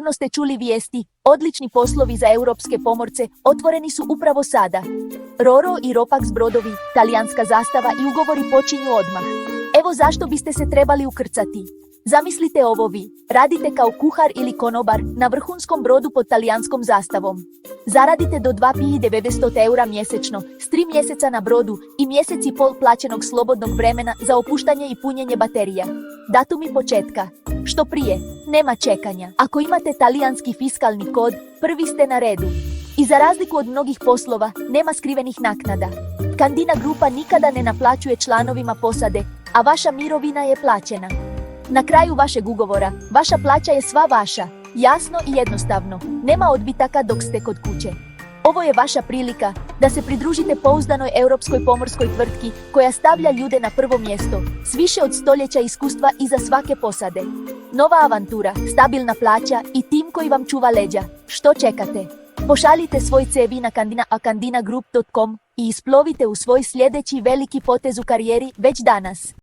Sigurno ste čuli vijesti, odlični poslovi za europske pomorce otvoreni su upravo sada. Roro i Ropax brodovi, talijanska zastava i ugovori počinju odmah. Evo zašto biste se trebali ukrcati. Zamislite ovo vi, radite kao kuhar ili konobar na vrhunskom brodu pod talijanskom zastavom. Zaradite do 2.900 eura mjesečno, s 3 mjeseca na brodu i mjesec i pol plaćenog slobodnog vremena za opuštanje i punjenje baterija. Datumi početka. Što prije, nema čekanja. Ako imate talijanski fiskalni kod, prvi ste na redu. I za razliku od mnogih poslova, nema skrivenih naknada. Candina grupa nikada ne naplaćuje članovima posade, a vaša mirovina je plaćena. Na kraju vašeg ugovora, vaša plaća je sva vaša, jasno i jednostavno, nema odbitaka dok ste kod kuće. Ovo je vaša prilika da se pridružite pouzdanoj europskoj pomorskoj tvrtki koja stavlja ljude na prvo mjesto, s više od stoljeća iskustva iza svake posade. Nova avantura, stabilna plaća i tim koji vam čuva leđa. Što čekate? Pošaljite svoj CV na candinagroup.com i isplovite u svoj sljedeći veliki potez u karijeri već danas.